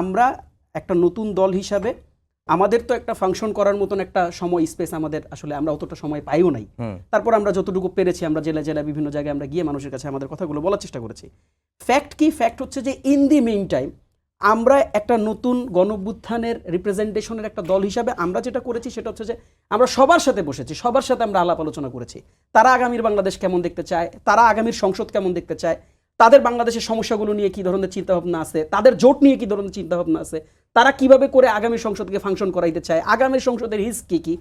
আমরা একটা নতুন দল হিসাবে আমাদের তো একটা ফাংশন করার মতন একটা সময় স্পেস আমাদের আসলে আমরা অতটা সময় পাইও নাই। তারপর আমরা যতটুকু পেরেছি আমরা জেলা জেলা বিভিন্ন জায়গায় আমরা গিয়ে মানুষের কাছে আমাদের কথাগুলো বলার চেষ্টা করেছি। ফ্যাক্ট কি? ফ্যাক্ট হচ্ছে যে ইন দি মেইন টাইম আমরা একটা নতুন গণঅভ্যুত্থানের রিপ্রেজেন্টেশনের একটা দল হিসাবে আমরা যেটা করেছি সেটা হচ্ছে যে আমরা সবার সাথে বসেছি, সবার সাথে আমরা আলাপ আলোচনা করেছি। তারা আগামীর বাংলাদেশ কেমন দেখতে চায়, তারা আগামীর সংসদ কেমন দেখতে চায়, তাদের বাংলাদেশের সমস্যাগুলো নিয়ে কী ধরনের চিন্তাভাবনা আছে, তাদের জোট নিয়ে কী ধরনের চিন্তাভাবনা আছে, তারা কিভাবে করে আগামী সংসদকে ফাংশন করাইতে চায়, আগামীর সংসদের রিস্ক কী কী।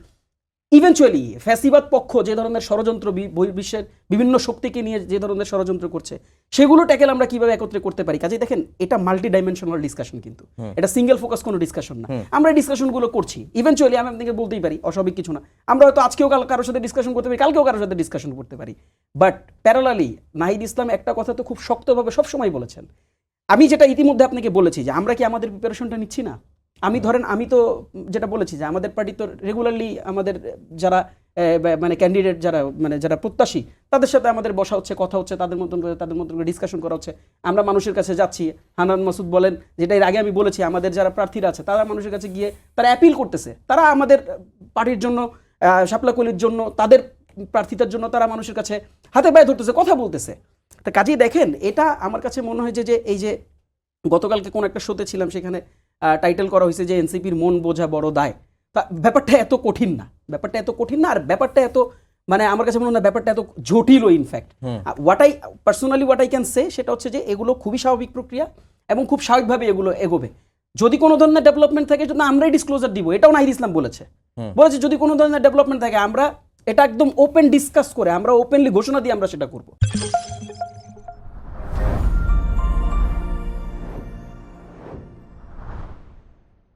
ইভেনচুয়ালি ফ্যাসিবাদ পক্ষ যে ধরনের ষড়যন্ত্র বহির্বিশ্বের বিভিন্ন শক্তিকে নিয়ে যে ধরনের ষড়যন্ত্র করছে সেগুলো ট্যাকেল আমরা কিভাবে একত্রে করতে পারি। কাজেই দেখেন এটা মাল্টি ডাইমেনশনাল ডিসকাশন, কিন্তু এটা সিঙ্গেল ফোকাস কোনো ডিসকাশন না। আমরা এই ডিসকাশনগুলো করছি। ইভেনচুয়ালি আমি আপনাকে বলতেই পারি অস্বাভাবিক কিছু না, আমরা হয়তো আজকেও কারোর সাথে ডিসকাশন করতে পারি, কালকেও কারোর সাথে ডিসকাশন করতে পারি। বাট প্যারালালি নাহিদ ইসলাম একটা কথা তো খুব শক্তভাবে সবসময় বলেছেন, আমি যেটা ইতিমধ্যে আপনাকে বলেছি যে আমরা কি আমাদের প্রিপারেশনটা নিচ্ছি না। আমি ধরেন আমি তো যেটা বলেছি যে আমাদের পার্টি তো রেগুলারলি আমাদের যারা মানে ক্যান্ডিডেট যারা মানে যারা প্রত্যাশী তাদের সাথে আমাদের বসা হচ্ছে, কথা হচ্ছে, তাদের মতন করে ডিসকাশন করা হচ্ছে। আমরা মানুষের কাছে যাচ্ছি, হান্নান মাসুদ বলেন, যেটা এর আগে আমি বলেছি, আমাদের যারা প্রার্থীরা আছে তারা মানুষের কাছে গিয়ে তারা অ্যাপিল করতেছে, তারা আমাদের পার্টির জন্য, শাপলাকলির জন্য, তাদের প্রার্থিতার জন্য তারা মানুষের কাছে হাতে পায়ে ধরতেছে, কথা বলতেছে। তা কাজেই দেখেন এটা আমার কাছে মনে হয় যে এই যে গতকালকে কোন একটা শোতে ছিলাম, সেখানে টাইটেল করা হয়েছে যে এনসিপির মন বোঝা বড় দায়। তা ব্যাপারটা এত কঠিন না, ব্যাপারটা এত কঠিন না, আর ব্যাপারটা এত মানে আমার কাছে মনে হয় ব্যাপারটা এত জটিলও। In fact what I can say সেটা হচ্ছে যে এগুলো খুবই স্বাভাবিক প্রক্রিয়া এবং খুব স্বাভাবিকভাবে এগুলো এগোবে। যদি কোনো ধরনের ডেভেলপমেন্ট থাকে না আমরাই ডিসক্লোজার দিব, এটাও নাহিদ ইসলাম বলেছে যদি কোনো ধরনের ডেভেলপমেন্ট থাকে আমরা এটা একদম ওপেন ডিসকাস করে আমরা ওপেনলি ঘোষণা দিয়ে আমরা সেটা করব।